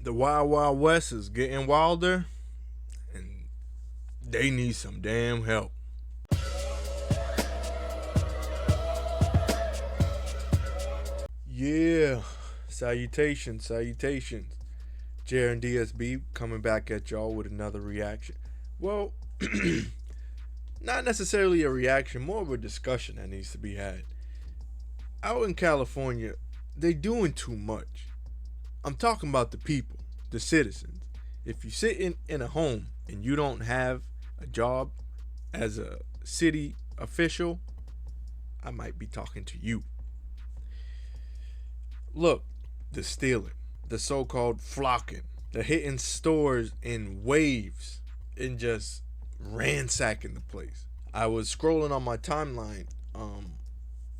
The Wild Wild West is getting wilder, and they need some damn help. Yeah, salutations, salutations. Jaron DSB coming back at y'all with another reaction. Well, not necessarily a reaction, more of a discussion that needs to be had. Out in California, they doing too much. I'm talking about the people, the citizens. If you sit in a home and you don't have a job as a city official, I might be talking to you. Look, the stealing, the so-called flocking, the hitting stores in waves and just ransacking the place. I was scrolling on my timeline on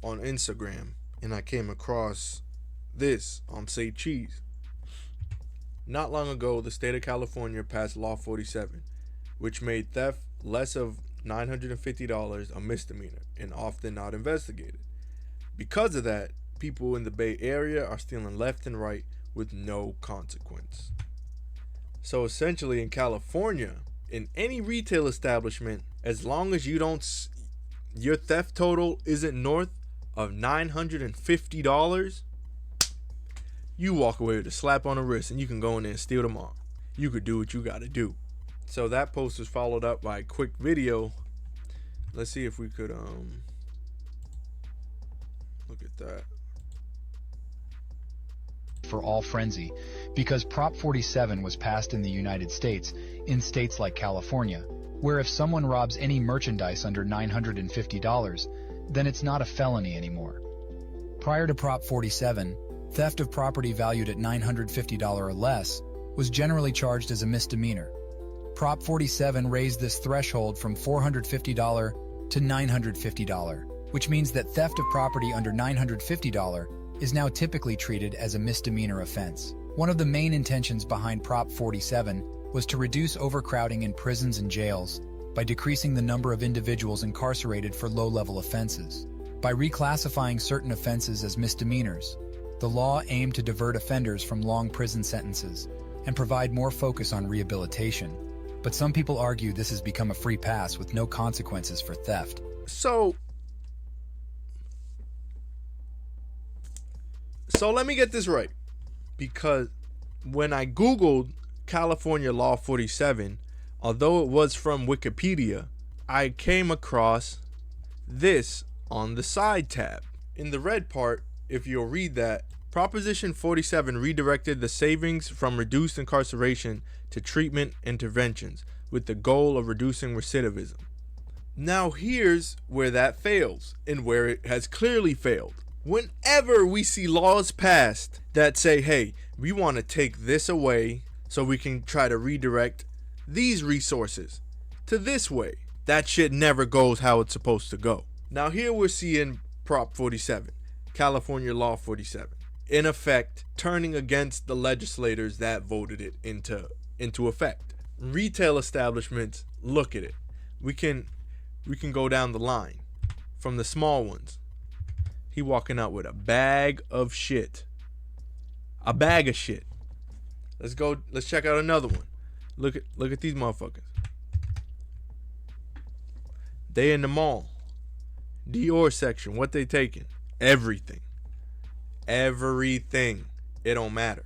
Instagram and I came across this on Say Cheese. Not long ago, the state of California passed Law 47, which made theft less of $950 a misdemeanor and often not investigated. Because of that, people in the Bay Area are stealing left and right with no consequence. So essentially in California, in any retail establishment, as long as your theft total isn't north of $950, you walk away with a slap on the wrist and you can go in there and steal tomorrow. You could do what you gotta do. So that post was followed up by a quick video. Let's see if we could look at that. For all frenzy, because Prop 47 was passed in the United States, in states like California, where if someone robs any merchandise under $950, then it's not a felony anymore. Prior to Prop 47, theft of property valued at $950 or less was generally charged as a misdemeanor. Prop 47 raised this threshold from $450 to $950, which means that theft of property under $950 is now typically treated as a misdemeanor offense. One of the main intentions behind Prop 47 was to reduce overcrowding in prisons and jails by decreasing the number of individuals incarcerated for low-level offenses. By reclassifying certain offenses as misdemeanors, the law aimed to divert offenders from long prison sentences and provide more focus on rehabilitation. But some people argue this has become a free pass with no consequences for theft. So let me get this right, because when I Googled California Law 47, although it was from Wikipedia, I came across this on the side tab. In the red part, if you'll read that, Proposition 47 redirected the savings from reduced incarceration to treatment interventions with the goal of reducing recidivism. Now here's where that fails, and where it has clearly failed. Whenever we see laws passed that say, hey, we want to take this away so we can try to redirect these resources to this way, that shit never goes how it's supposed to go. Now here we're seeing Prop 47, California Law 47, in effect turning against the legislators that voted it into effect. Retail establishments, look at it. We can go down the line from the small ones. He walking out with a bag of shit. A bag of shit. Let's check out another one. Look at these motherfuckers. They in the mall. Dior section. What they taking? Everything. Everything. It don't matter.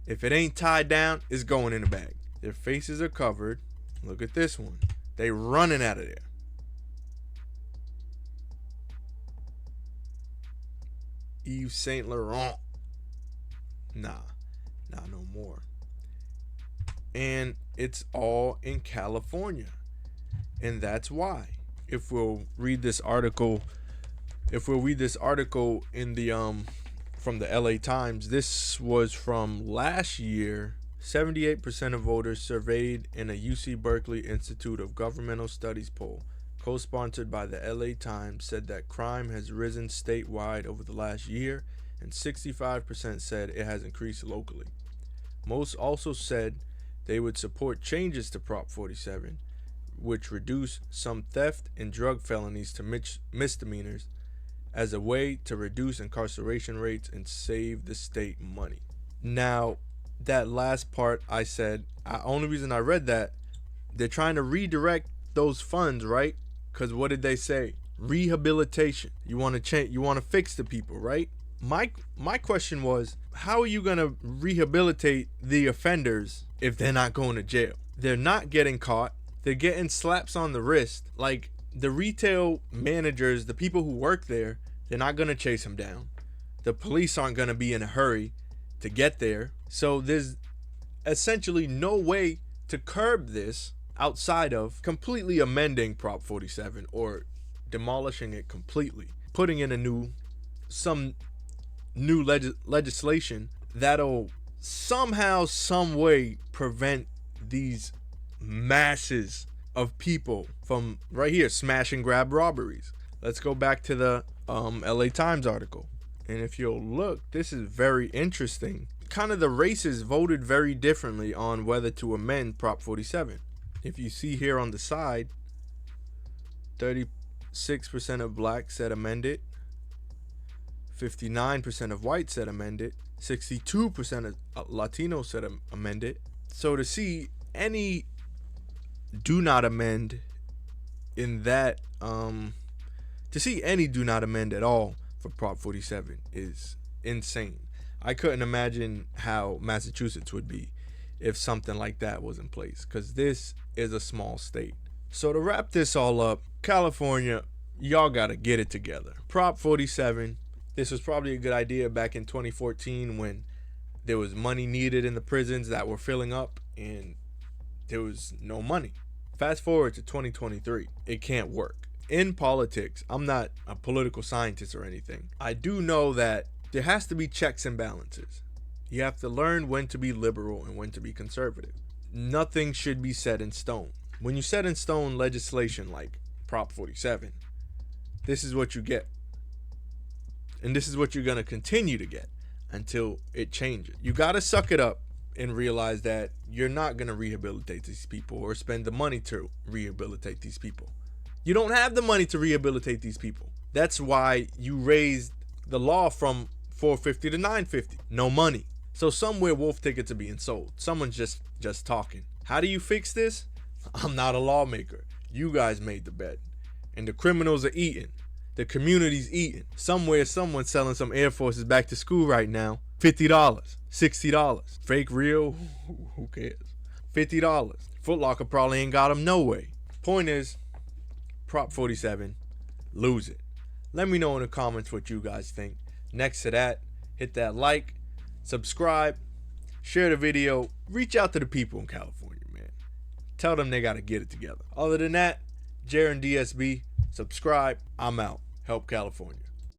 If it ain't tied down, it's going in the bag. Their faces are covered. Look at this one. They running out of there. Yves Saint Laurent. Nah, no more. And it's all in California. And that's why. If we'll read this article in the from the LA Times, this was from last year. 78% of voters surveyed in a UC Berkeley Institute of Governmental Studies poll, co-sponsored by the LA Times, said that crime has risen statewide over the last year, and 65% said it has increased locally. Most also said they would support changes to Prop 47, which reduce some theft and drug felonies to misdemeanors as a way to reduce incarceration rates and save the state money. Now, that last part I said, only reason I read that, they're trying to redirect those funds, right? Because what did they say? Rehabilitation. You want to change, you want to fix the people, right? My question was, how are you going to rehabilitate the offenders if they're not going to jail? They're not getting caught. They're getting slaps on the wrist. Like, the retail managers, the people who work there, they're not going to chase them down. The police aren't going to be in a hurry to get there. So there's essentially no way to curb this outside of completely amending Prop 47 or demolishing it completely, putting in some new legislation that'll somehow, some way prevent these masses of people from, right here, smash and grab robberies. Let's go back to the LA Times article. And if you'll look, this is very interesting. Kind of the races voted very differently on whether to amend Prop 47. If you see here on the side, 36% of blacks said amend it, 59% of whites said amend it, 62% of Latinos said amend it. So to see any do not amend in that, to see any do not amend at all for Prop 47 is insane. I couldn't imagine how Massachusetts would be if something like that was in place, because this is a small state. So to wrap this all up, California, y'all gotta get it together. Prop 47, this was probably a good idea back in 2014 when there was money needed in the prisons that were filling up and there was no money. Fast forward to 2023, it can't work. In politics, I'm not a political scientist or anything. I do know that there has to be checks and balances. You have to learn when to be liberal and when to be conservative. Nothing should be set in stone. When you set in stone legislation like Prop 47, this is what you get. And this is what you're going to continue to get until it changes. You got to suck it up and realize that you're not going to rehabilitate these people or spend the money to rehabilitate these people. You don't have the money to rehabilitate these people. That's why you raised the law from $450 to $950. No money. So somewhere wolf tickets are being sold. Someone's just talking. How do you fix this? I'm not a lawmaker. You guys made the bed. And the criminals are eating. The community's eating. Somewhere someone's selling some Air Forces back to school right now. $50, $60. Fake, real, who cares? $50. Foot Locker probably ain't got them no way. Point is, Prop 47, lose it. Let me know in the comments what you guys think. Next to that, hit that like, subscribe, share the video, reach out to the people in California, man. Tell them they got to get it together. Other than that, Jaron DSB, subscribe, I'm out. Help California.